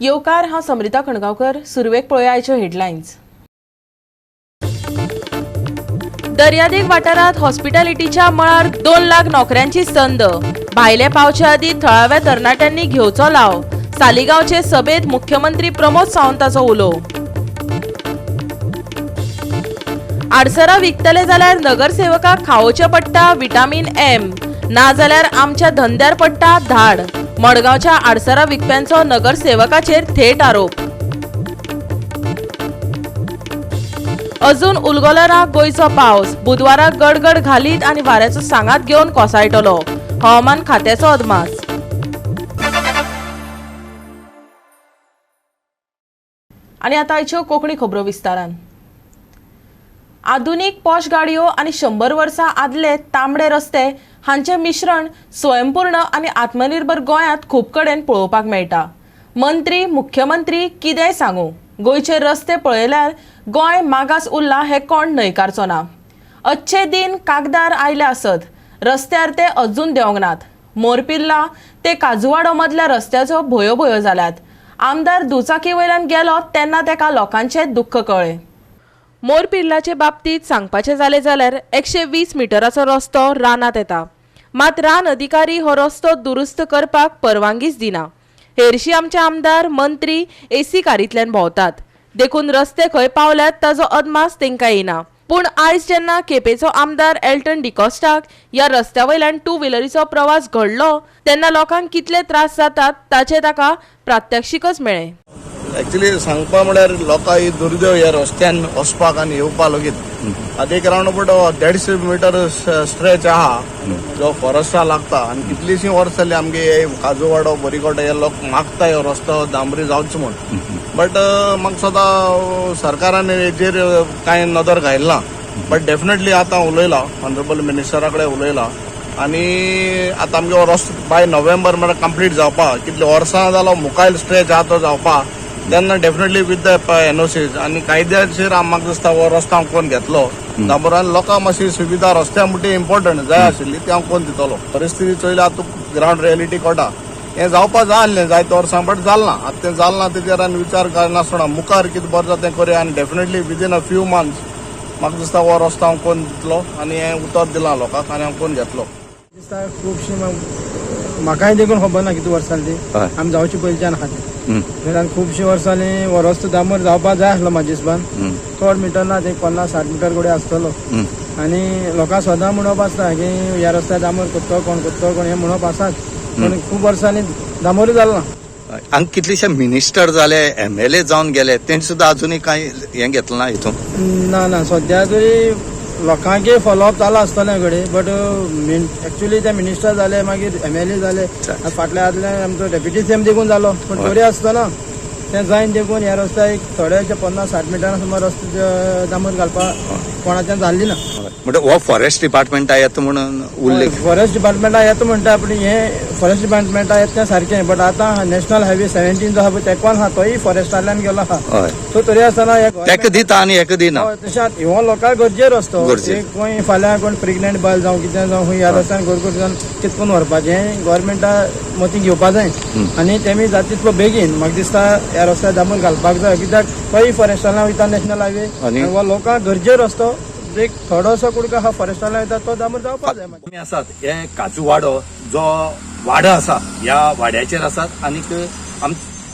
येवकार हांव समृता कणगांवकर. सुरवेक पळोवया आयच्यो हेडलायन्स. दर्यादेग वाठारांत हॉस्पिटॅलिटीच्या मळार 2 लाख नोकऱ्यांची संद. भायले पावचे आदीं थळाव्या तरणाट्यांनी घेवचो लाव. सालिगांवचे सभेत मुख्यमंत्री प्रमोद सावंताचो उलो. आडसरां विकतले जाल्यार नगरसेवकाक खावोवचें पडटा विटामीन एम, ना जाल्यार आमच्या धंद्यार पडटा धाड. मडगांवच्या आडसरां विकप्यांचो नगरसेवकाचेर थेट आरोप. अजून उलगलो ना गोंयचो पावस. बुधवाराक गडगड घालीत आनी वाऱ्याचो सांगात घेवन कोसळटलो. हवामान खात्याचो अदमास. आनी आतां आयच्यो कोंकणी खबरो विस्तारान. आधुनीक पॉश गाडयो आनी 100 वर्सां आदले तांबडे रस्ते हांचें मिश्रण स्वयंपूर्ण आनी आत्मनिर्भर गोंयांत खूब कडेन पळोवपाक मेळटा. मंत्री मुख्यमंत्री कितेंय सांगूं, गोंयचे रस्ते पळयल्यार गोंय मागास उरलां हें कोण न्हयकारचो ना. अच्छे दिन कागदार आयले आसत, रस्त्यार ते अजून देंवंक नात. मोरपिल्ला ते काजूवाडो मदल्या रस्त्याचो भंयो भंयो जाल्यात. आमदार दुचाकी वयल्यान गेलो तेन्ना तेका लोकांचें दुख्ख कळ्ळें. मोरपिल्लाचे बाबतींत सांगपाचें जालें जाल्यार 120 मिटराचो रस्तो रानांत येता. मात रान अधिकारी हो रस्तो दुरुस्त करपाक परवानगीच दिना. हेरशी आमचे आमदार मंत्री एसी कारींतल्यान भोंवतात, देखून रस्ते खंय पावल्यात ताजो अदमास तांकां येना. पूण आयज जेन्ना केपेचो आमदार एल्टन डिकॉस्टाक ह्या रस्त्या वयल्यान 2 व्हिलरीचो प्रवास घडलो तेन्ना लोकांक कितले त्रास जातात ताचें ताका प्रात्यक्षिकच मेळ्ळें. एक्चुअली सांगपा म्हळ्यार लोकां ही दुर्दैव ह्या रस्त्यान वचपाक आनी येवपा लेगीत. आतां एक रावंड अबाउट 150 मीटर स्ट्रेच आहा जो फॉरेस्टा लागता आनी कितलीशीं वर्सां जालीं आमगे काजूवाडो बोरीकोट हे लोक मागता ह्यो रस्तो डांबरी जावचो म्हूण. बट म्हाका सदां सरकारान हेजेर कांय नदर घायलना. बट डेफिनेटली आतां उलयलां, ऑनरेबल मिनिस्टरा कडेन उलयलां आनी आतां आमगे हो रस्तो बाय नोव्हेंबर म्हळ्यार कंप्लीट जावपा. कितले वर्सां जालो मुखायल स्ट्रेच आहा तो जावपा तेन्ना डेफिनेटली विथ द एनओसीज आनी कायद्याचेर म्हाका दिसता हो रस्तो हांव कोण घेतलो. दाबोरान लोकांक मातशी सुविधा रस्त्या म्हणटी इम्पॉर्टंट जाय आशिल्ली ती हांव कोण दितलो. परिस्थिती चोयल्यार आतां ग्रावंड रियलिटी कळटा. हें जावपा जाय आसलें जायते वर्सां बट जालना. आतां तें जालना तेजेर आनी विचार करनासतना मुखार कितें बरें जाता तें करया आनी definitely within a few months म्हाका दिसता हो रस्तो हांव कोण दितलो आनी हें उतर दिलां लोकांक आनी हांव कोण घेतलो. दिसता खुबशीं म्हाकाय देखून खबर ना किती वर्सां ती आमी जावची पयलींच्यान आहा ती. खुबशीं वर्सांनी हो रस्तो डांबर जावपा जाय आसलो म्हाजे हिसबान. चड मिटर ना ते 50-60 मिटर कडेन आसतलो. आनी लोकांक सदां म्हणप आसता की ह्या रस्त्यार डांबर कोत्तो कोण हें म्हणप आसात. पूण खूब वर्सांनी डांबरूय जालो ना. हांगा कितलेशे मिनिस्टर जाले, MLA जावन गेले, तेंचे सुद्दां अजुनूय कांय हें घेतलें ना हितून. ना सद्या तरी लोकांचे फॉलोअप चालू आसतलें कडेन. बट एक्चुअली ते मिनिस्टर जाले मागीर MLA जाले. फाटल्या आदले आमचो डेप्युटी CM देखून जालो. पण तरी आसतना तें जायन देखून ह्या रस्त्याक थोडेशे 50-60 मिटरां सुमार रस्ते डांबर घालपाक कोणाच्यान जाल्ली ना. म्हणजे हो फॉरेस्ट डिपार्टमेंटा येता म्हणून उल्लेख. फॉरेस्ट डिपार्टमेंटा येता म्हणटा पूण हें फॉरेस्ट डिपार्टमेंटा येता तें सारकें. बट आतां नॅशनल हायवे 17 जो आहा पळय तेकोन आहा तोय फॉरेस्टांतल्यान गेलो आहा. सो तरी आसतना तेका दिता आनी हेका दिना. तशेंच हो लोकांक गरजेर रस्तो. कोण फाल्यां कोण प्रेग्नेंट बायल जावं कितें जावं ह्या रस्त्यान गरगोट जावन कितकून व्हरपाचें हें गव्हर्मेंटा मतीं घेवपा जाय. आनी तेमी जाता तितलो बेगीन म्हाका दिसता ह्या रस्त्यार डांबर घालपाक जाय. कित्याक तोय फॉरेस्टांतल्यान वयता नॅशनल हायवे आनी हो लोकांक गरजेर रस्तो. एक थोडोसो कुडको हा फॉरेस्टांतल्यान येता तो डांबर जावपाक जाय. आसात हे काजूवाडो जो वाडो आसा ह्या वाड्याचेर आसात आनीक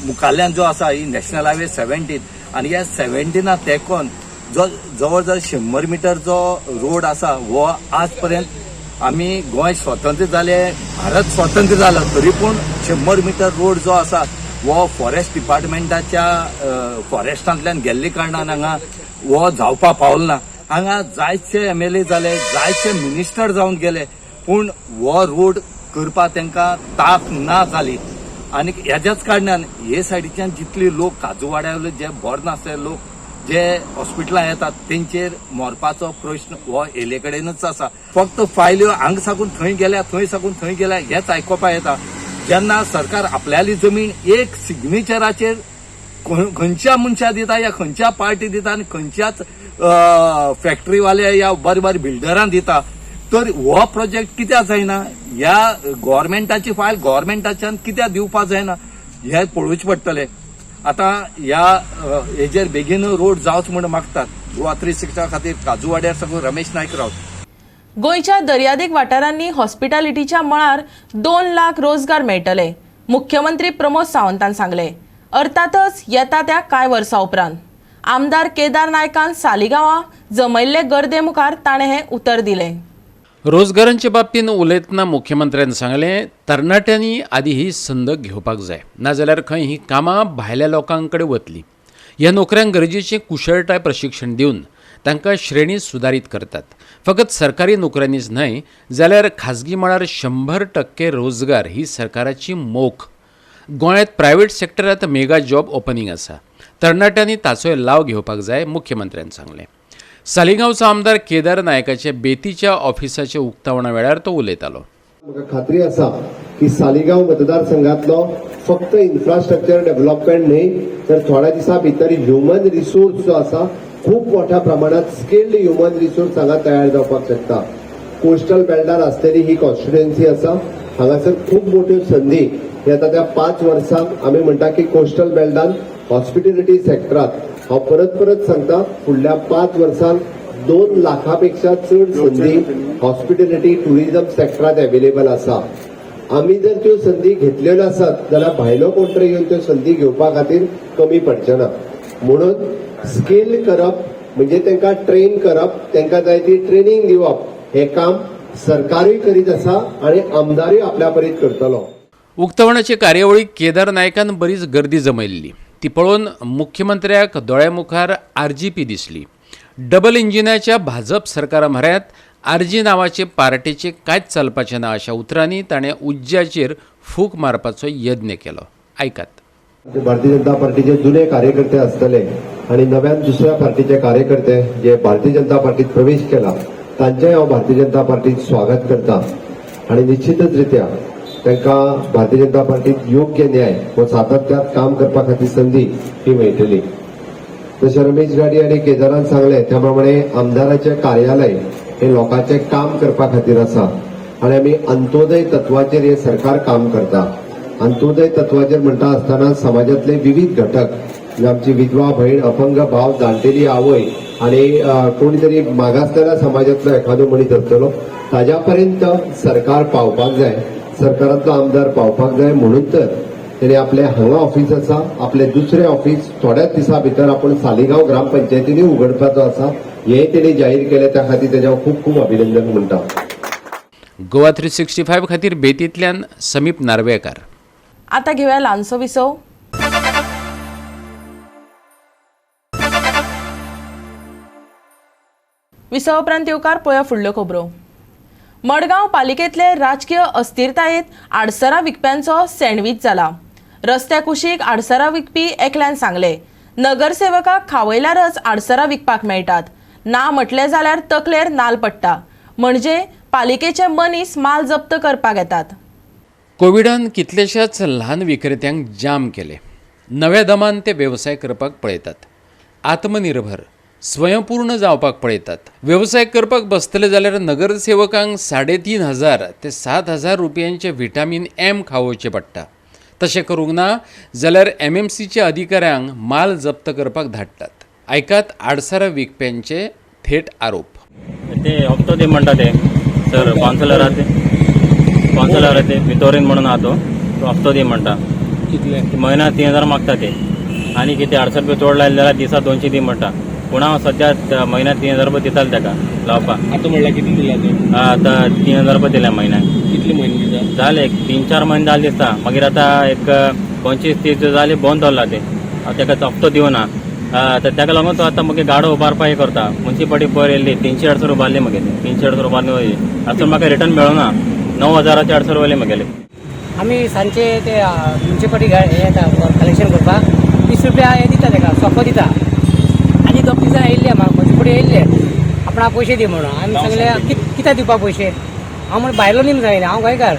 मुखाल्ल्यान जो आसा ही नॅशनल हायवे 17 आनी ह्या 17 तेकोन जो जवळ जवळ 100 मिटर जो रोड आसा हो आज पर्यंत आमी गोंय स्वतंत्र जाले, भारत स्वतंत्र जाला तरी पूण 100 मिटर रोड जो आसा हो फॉरेस्ट डिपार्टमेंटाच्या फॉरेस्टांतल्यान गेल्ले कारणान हांगा हो जावपा पावलो ना. हांगा जायते MLA जाले, जायते मिनिस्टर जावन गेले पूण हो रोड करपा तांकां तांक ना जाली. आनी हेज्याच कारणान हे सायडीच्यान जितले लोक काजूवाड्यावयले जे बरे नासले लोक जे हॉस्पिटलां येतात तेंचेर मरपाचो प्रश्न हो येले कडेनच आसा. फक्त फायल्यो हांगा साकून थंय गेल्या, थंय साकून थंय गेल्या हेच आयकोपा येता. जेन्ना सरकार आपल्याली जमीन एक सिग्नेचराचेर खंयच्या मनशा दिता या खंयच्या पार्टी दिता आनी खंयच्याच फॅक्टरीवाले या बरे बिल्डरांक दिता तर हो प्रोजेक्ट कित्याक जायना. ह्या गव्हर्मेंटाची फायल गव्हर्मेंटाच्यान कित्याक दिवपा जायना हें पळोवचें पडटलें. आता ह्या हेजेर बेगीन रोड जावच म्हणून मागतात. गोवा 360 खातीर काजू वाड्यार सगळो रमेश नायक रावता. गोंयच्या दर्यादेग वाठारांनी हॉस्पिटॅलिटीच्या मळार 2 लाख रोजगार मेळटले, मुख्यमंत्री प्रमोद सावंतान सांगले. अर्थातच येता त्या कांय वर्सां उपरांत आमदार केदार नायकान सालिगांवां जमयल्ले गर्दे मुखार ताणें हें उतर दिलें. रोजगारांच्या बाबतीन उलयतना मुख्यमंत्र्यान सांगलें, तरणाट्यांनी आदी ही संद घेवपाक जाय, नाजाल्यार खंय ही कामां भायल्या लोकांकडे वतली. ह्या नोकऱ्यांक गरजेचें कुशळटाय प्रशिक्षण दिवन तांकां श्रेणी सुदारीत करतात. फकत सरकारी नोकऱ्यांनीच न्हय जाल्यार खाजगी मळार 100% रोजगार ही सरकाराची मोख. गोंयांत प्रायव्हेट सेक्टरांत मेगा जॉब ओपनिंग आसा. तरणाट्यांनी ताचोय लाव घेवपाक जाय, मुख्यमंत्र्यान सांगलें. सालिगांवचो आमदार केदार नायकाचे बेतीच्या ऑफिसाच्या उक्तावणा वेळार तो उलयतालो. म्हाका खात्री आसा की सालिगांव मतदारसंघातलो फक्त इन्फ्रास्ट्रक्चर डेव्हलपमेंट न्हय तर थोड्या दिसा भितर ह्युमन रिसोर्स जो आसा खूप मोठ्या प्रमाणात स्किल्ड ह्युमन रिसोर्स हांगा तयार जावपाक शकता. कोस्टल बेल्टार आसलेली ही कॉन्स्टिट्युएन्सी आसा. हांगासर खूप मोठ्यो संधी येता त्या 5 वर्सांत आमी म्हणटा की कोस्टल बेल्टान हॉस्पिटॅलिटी सेक्टरात हांव परत सांगता फुडल्या 5 वर्सांत 2 लाखापेक्षा चड संधी हॉस्पिटॅलिटी टुरिझम सेक्टरात अवेलेबल आसा. आमी जर त्यो संधी घेतलेल्यो आसात जाल्यार भायलो कोण तरी येवन त्यो संधी घेवपा खातीर कमी पडचे ना. म्हणून स्किल करप म्हणजे तांकां ट्रेन करप, तांकां जाय ती ट्रेनिंग दिवप हे काम सरकारूय करीत आसा आणि आमदारूय आपल्या परीत करतलो. उक्तावणाचे कार्यावळीक केदार नायकान बरीच गर्दी जमयल्ली. ती पळोवन मुख्यमंत्र्याक दोळ्यामुखार आरजीपी दिसली. डबल इंजिनाच्या भाजप सरकारा म्हऱ्यांत आरजी नांवाचे पार्टेचे कांयच चलपाचें ना अशा उतरांनी ताणें उज्ज्याचेर फूक मारपाचो यत्न केलो. आयकात. भारतीय जनता पार्टीचे जुने कार्यकर्ते आसतले आणि नव्यान दुसऱ्या पार्टीचे कार्यकर्ते जे भारतीय जनता पार्टीत प्रवेश केला तांचेय हांव भारतीय जनता पार्टीत स्वागत करता आणि निश्चितच रित्या तांकां भारतीय जनता पार्टीत योग्य न्याय व सातत्यात काम करपा खातीर संधी ही मेळटली. जशें रमेश गाडी आणि केदारान सांगले त्या प्रमाणे आमदाराचे कार्यालय हे लोकांचे काम करपा खातीर आसा आणि आमी अंत्योदय तत्वाचेर हे सरकार काम करता. अंत्योदय तत्वाचेर म्हणटा आसतना समाजातले विविध घटक आमची विधवा भयण, अपंग भाव, जाणटेली आवय आणि कोणी तरी मागासलेल्या समाजातलो एखादो मनीस आसतलो ताज्या पर्यंत सरकार पावपाक जाय, सरकारांतलो आमदार पावपाक जाय. म्हणून तर तेणे आपले हांगा ऑफिस आसा, आपले दुसरे ऑफिस थोड्याच दिसा भितर आपण सालिगांव ग्रामपंचायतींनी उघडपाचो आसा हेय तेणे जाहीर केले. त्या खातीर तेज्या खूप खूप अभिनंदन म्हणटा. गोवा 365 खातीर बेतींतल्यान समीप नार्वेकार. आता घेऊया ल्हानसो विसव. विसव उपरांत येवकार पळया फुडल्यो खबरो. मडगांव पालिकेंतले राजकीय अस्थिरतायेंत आडसरां विकप्यांचो सँडवीच जाला. रस्त्या कुशीक आडसरां विकपी एकल्यान सांगले, नगरसेवकाक खावयल्यारच आडसरां विकपाक मेळटात. ना म्हटलें जाल्यार तकलेर नाल पडटा. म्हणजे पालिकेचे मनीस माल जप्त करपाक येतात. कोविडान कितलेशाच ल्हान विक्रेत्यांक जाम केले. नव्या दमान ते वेवसाय करपाक पळयतात. आत्मनिर्भर, स्वयंपूर्ण जावपाक पळयतात. वेवसाय करपाक बसतले जाल्यार नगरसेवकांक 3,500 ते 7,000 रुपयांचे व्हिटामीन एम खावोवचे पडटा. तशें करूंक ना जाल्यार MMCचे अधिकाऱ्यांक माल जप्त करपाक धाडटात. आयकात आडसरां विकप्यांचे थेट आरोप. ते हप्तो दे म्हणटा ते सर कॉन्सलर ते वितोरीन म्हणून आहा तो हप्तो दे म्हणटा. म्हयन्याक 3,000 मागता ते आनी कितें 800 रुपया चोड लायले जाल्यार दिसा 200 दी म्हणटा. पूण हांव सद्या म्हयन्याक 3,000 रुपया दिताले ताका लावपाक. आता म्हणल्यार किती दिला ते? आतां 3,000 रुपया दिल्या म्हयन्याक. कितले म्हयने दिता? जाले 3-4 म्हयने जाले दिसता. मागीर आतां एक 25-30 दीस जाली बंद दवरला ते. ताका हप्तो दिवना. ताका लागून तो आतां मागीर गाडो उबारपा हे करता. म्युन्सिपाल्टी पयर येयल्ली 300-800 रुपया बारले मागीर 300-800 रुपया आतां म्हाका रिटर्न मेळना. 9,000-800 रुपया म्हगेले. आमी सांजचे ते म्युन्सिपाल्टी हे येता कलेक्शन करपाक 20 रुपया हे दिता ताका सोफो दिता. आनी 2 दिसां येयल्ले म्हाजे फुडें येयल्ले आपणा पयशे दी म्हणून. आमी सांगले कित्याक दिवपा पयशे. हांव म्हणून भायलो न्ही सांगलें हांव गोंयकार.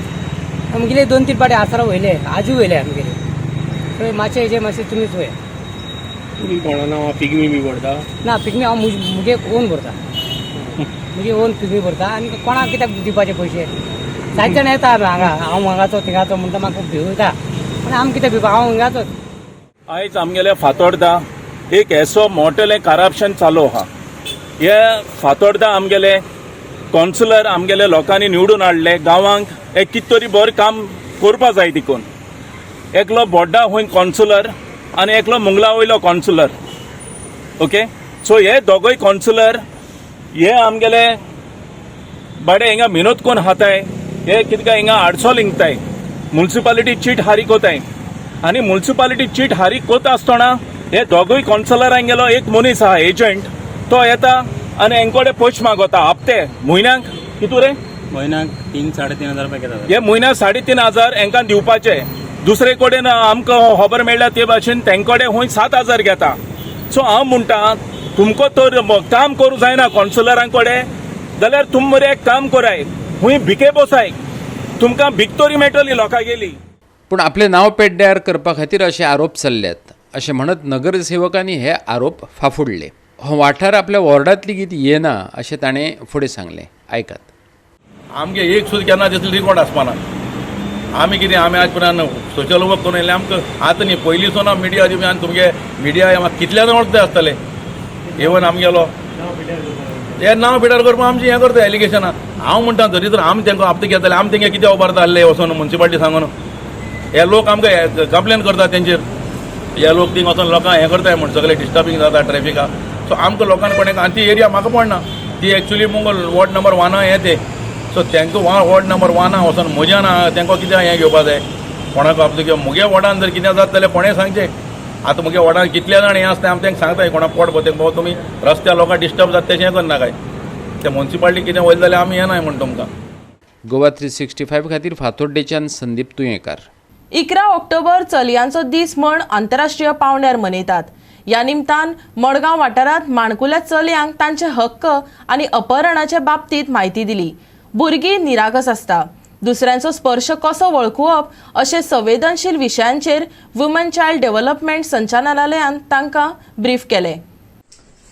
आमगेले 2-3 पाटी आसरां वयले आजूय वयले आमगेले. मातशें हेजे मातशें तुमीच वय. तुम्ही कोणा पिगमी बी भरता? ना पिगमी हांव मुगे ओन भरता. मुगे ओन पिगमी भरता आनी कोणाक कित्याक दिवपाचे पयशे. 7 जाण येता हांगा हांव हांगाचो थिंगाचो म्हणटा म्हाका भिव येता. पूण आमी कित्याक भिवपा हांव हिंगाचोच. आयज आमगेले फातोर्डा एक ऐसो मोठेलें करप्शन चालू आहा. हे फातोर्डा आमगेले कौन्सिलर आमगेले लोकांनी निवडून हाडले. गांवांक एक कित तरी बरें काम करपा जाय देखून. एकलो बोड्डा हूंय कौन्सिलर आनी एकलो मुंगला वयलो कौन्सिलर. ओके, सो हे दोगूय कौन्सिलर हे आमगेले बडे हिंगा मेहनत कोन्न हाताय. हे कितें काय हिंगा आडसो लिंकताय. म्युनिसिपालिटी चीट हारी कोताय आनी म्युनिसिपालिटी चीट हारी कोता आसतना हे दोगूय कौन्सिलरांक गेलो एक मनीस आहा एजंट, तो येता आनी हेंकोडे पयशे मागोता हप्ते म्हयन्याक. कितू रे? म्हयन्याक 3-3.5 रुपया घेतात. हे म्हयन्याक 3.5 हेंकां दिवपाचे. दुसरे कडेन आमकां खबर मेळ्ळ्या ते भाशेन तेंकोडे हूंय 7,000 घेता. सो हांव म्हणटा तुमको तर काम करूं जायना कौन्सिलरां कडेन, जाल्यार तुम मरे एक काम कराय, हूंय भिके बसाय, तुमकां भीक तरी मेळटली लोकां गेली. पूण आपले नांव पेड्ड्यार करपा खातीर अशे आरोप चल्ल्यात अशें म्हणत नगरसेवकांनी हे आरोप फाफुडले. हो वाठार आपल्या वॉर्डांत लेगीत येना अशें ताणें फुडें सांगलें. आयकात. आमगे एक सुद्दां केन्ना दिसलें रिकॉर्ड आसपाना. आमी कितें आमी आज पर्यंत सोशल वर्क करून येयलें. आमकां आतां न्ही पयलींसून मिडिया दिवपी आनी तुमगे मिडिया म्हाका कितल्यान वळखते आसतले. इवन आमगेलो हे नांव पिड्यार करपाक आमचें हें करता एलिगेशनां. हांव म्हणटा जरी तर आमी तांकां हप्ते घेतले आमी तेंगे कितें उबारता आहले वचून म्युनिसिपालिटी सांगून. हे लोक आमकां कंप्लेन करता तेंचेर. हे लोक थिंग वचून लोकांक हें करताय म्हण सगळें डिस्टर्बिंग जाता ट्रॅफिकाक. सो आमकां लोकांनी कोणें आनी ती एरिया म्हाका पडना. ती एक्चुली मुंगल वॉर्ड नंबर 1 हें ते. सो तांकां वॉर्ड नंबर 1 वचून म्हज्यान तांकां कितें हें घेवपाक जाय कोणाक हप्ते घेवप. म्हगे वॉर्डान जर कितें जाता जाल्यार कोणें सांगचें. आतां म्हगे वॉर्डान कितले जाण हें आसता आमी तांकां सांगताय कोणाक पोट भोवतेक भाऊ तुमी रस्त्या लोकांक डिस्टर्ब जाता तशें करना काय. ते म्युनिसिपालिटी कितें वयलें जाल्यार आमी येनाय म्हण तुमकां. गोवा 365 खातीर फातोर्डेच्यान संदीप तुयेंकार. 11 ऑक्टोबर चलयांचो दीस म्हण आंतरराष्ट्रीय पावंड्यार मनयतात. ह्या निमतान मडगांव वाठारांत माणकुल्या चलयांक तांचे हक्क आनी अपहरणाच्या बाबतींत म्हायती दिली. भुरगीं निरागस आसता. दुसऱ्यांचो स्पर्श कसो वळखुवप अशे संवेदनशील विशयांचेर वुमन चायल्ड डेव्हलपमेंट संचालनालयान तांकां ब्रीफ केलें.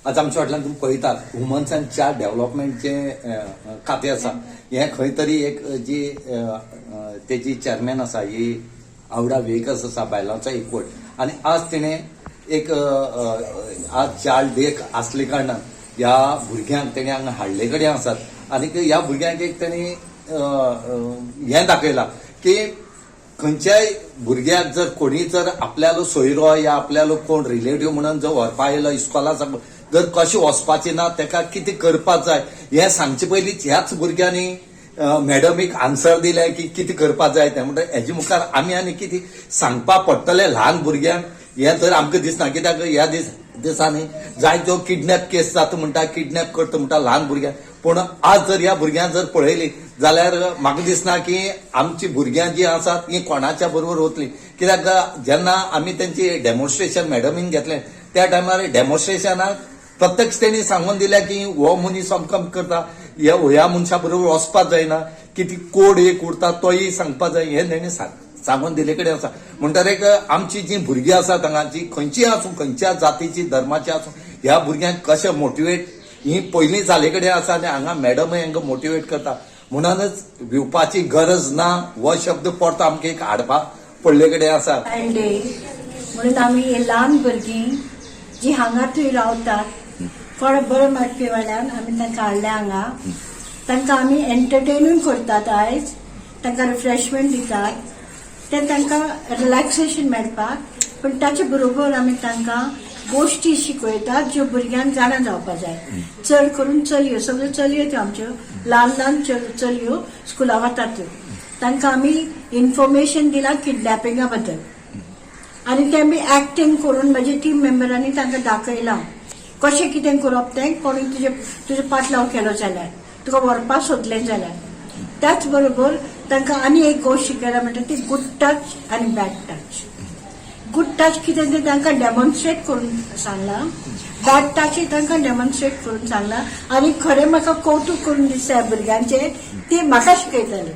आज आमच्या फाटल्यान तुम्ही पळयतात वुमन्स अँड चायल्ड डेव्हलपमेंट जे खातें आसा हें खंय तरी एक जी तेजी चेअरमॅन आसा ही आवडा वेकस आसा बायलांचो एकवट आनी आज तिणें एक आज चायल्ड डे आसले कारणान ह्या भुरग्यांक तेणें हांगा हाडले कडेन आसात आनी ह्या भुरग्यांक एक तेणी हें दाखयलां की खंयच्याय भुरग्याक जर कोणी जर आपल्यालो सोयरो या आपल्यालो कोण रिलेटिव्ह म्हणून जर व्हरपा येयलो इस्कॉला जर कशें वचपाचें ना ताका कितें करपाक जाय हें सांगचे पयलींच ह्याच भुरग्यांनी मॅडमीक आन्सर दिले की कितें करपाक जाय तें म्हणटा हेजे मुखार आमी आनी कितें सांगपाक पडटलें ल्हान भुरग्यांक हें तर आमकां दिसना कित्याक ह्या दिसांनी जायत्यो किडनॅप केस जाता म्हणटा किडनॅप करता म्हणटा ल्हान भुरग्यांक पूण आज जर ह्या भुरग्यांक जर पळयली जाल्यार म्हाका दिसना की आमची भुरग्यां जी आसात ही कोणाच्या बरोबर वतली कित्याक जेन्ना आमी तेंची डेमॉन्स्ट्रेशन मॅडमीन घेतलें त्या टायमार डेमॉन्स्ट्रेशनाक प्रत्यक्ष तेणी सांगून दिल्या की हो मनीस अमकम करता ह्या मनशा बरोबर वचपाक जायना कितें कोड एक उरता तोय सांगपाक जाय हें तेणी सांगून दिले कडेन आसा म्हणटरेक आमची जी भुरगीं आसात हांगाची खंयचीय आसूं खंयच्या जातीची धर्माची आसूं ह्या भुरग्यांक कशें मोटिवेट ही पयलीं जाले कडेन आसा आनी हांगा मॅडम हांकां मोटिवेट करता म्हणूनच भिवपाची गरज ना हो शब्द परतो आमकां एक हाडपाक पडले कडेन आसा. म्हणून आमी हे ल्हान भुरगीं जी हांगा थंय रावतात कोण बरो मागपी वेळान आमी तांकां हाडले हांगा तांकां आमी एंटरटेनूय करतात आयज तांकां रिफ्रेशमेंट दितात ते तांकां रिलॅक्सेशन मेळपाक पण ताचे बरोबर आमी तांकां गोश्टी शिकयतात ज्यो भुरग्यांक जाणा जावपाक जाय. चड करून चलयो सगळ्यो चलयो त्यो आमच्यो ल्हान ल्हान चलयो स्कुला वतात त्यो तांकां आमी इन्फॉर्मेशन दिलां किडनॅपिंगा बद्दल आनी ते आमी एक्टींग करून म्हाजे टीम मेंबरांनी तांकां दाखयलां कशें कितें करप तें कोणी तुजे पाटलाव केलो जाल्यार तुका व्हरपाक सोदलें जाल्यार त्याच बरोबर तांकां आनी एक गोश्ट शिकयला म्हणटा ती गूड टच आनी बॅड टच. गूड टच कितें तें तांकां डेमॉन्स्ट्रेट करून सांगलां बॅड टच तांकां डेमॉन्स्ट्रेट करून सांगलां आनी खरें म्हाका कौतूक करून दिसता भुरग्यांचें ती म्हाका शिकयताली.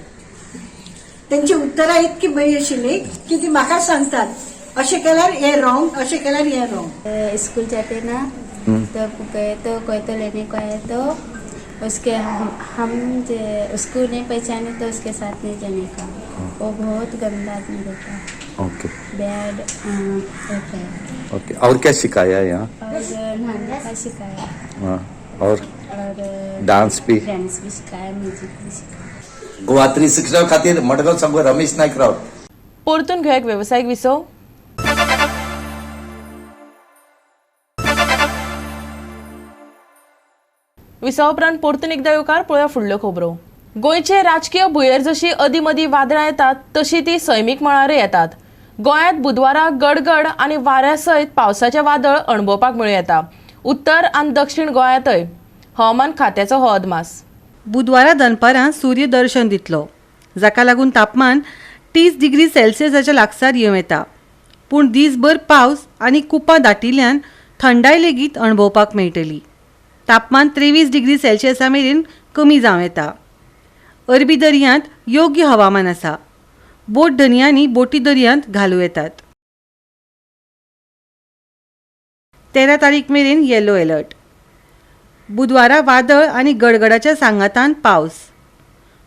तेंची उतरां इतकी बरी आशिल्ली की ती म्हाका सांगतात अशें केल्यार हें रॉंग अशें केल्यार हें रॉंग. स्कूल जाते ना तो कोई तो लेने को आया तो उसके हम उसको नहीं पहचाने तो उसके साथ नहीं जाने का. वो बहुत गंदा आदमी रहता है. Okay bad effect. ओके और क्या सिखाया है यहाँ? और नहाने का सिखाया हाँ, और और डांस भी डांस भी सिखाया, म्यूजिक भी सिखाया। गोवा 365 खातीर मडगांव सांगो रमेश नायक राव. परतून घेऊया एक व्यावसायिक विसव. विसवा उपरांत परतून एकदा येवकार पळोवया फुडल्यो खबरो. गोंयचे राजकीय भुंयेर जशी अदीं वादळां येतात तशी ती सैमीक मळारय येतात. गोंयांत बुधवारा गडगड आनी वाऱ्या सयत पावसाचें वादळ अणभवपाक मेळूं येता. उत्तर आनी दक्षिण गोंयांतय. हवामान खात्याचो हो अदमास. बुधवारा दनपारां सूर्य दर्शन दितलो, जाका लागून तापमान 30 डिग्री सेल्सियसाच्या लागसार येवं येता. पूण दीसभर पावस आनी कुपां दाटिल्ल्यान थंडाय लेगीत अणभवपाक मेळटली. तापमान 23 डिग्री सेल्सियसा मेरेन कमी जावं येता. अरबी दर्यांत योग्य हवामान आसा. बोट धन्यांनी बोटी दर्यांत घालूं येतात. 13 तारीख मेरेन येलो अलर्ट. बुधवारा वादळ आनी गडगडाच्या सांगातान पावस.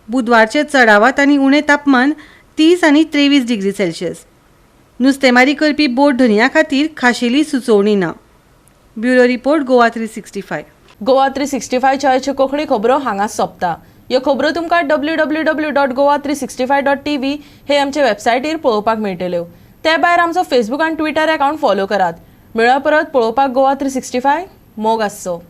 बुधवारचे चडावात आनी उणें तापमान 30 आनी 23 डिग्री सेल्सियस. नुस्तेमारी करपी बोट धन्या खातीर खाशेली सुचोवणी ना. Bureau report Goa 365. गोवा 365 च्या कोंकणी खबरो हांगाच सोंपता. ह्यो खबरो तुमकां www.goa365.tv हे आमचे वेबसायटीर पळोवपाक मेळटल्यो. ते भायर आमचो फेसबूक आनी ट्विटर अकाउंट फॉलो करात. मेळ्या परत पळोवपाक गोवा 365 मोग आसचो.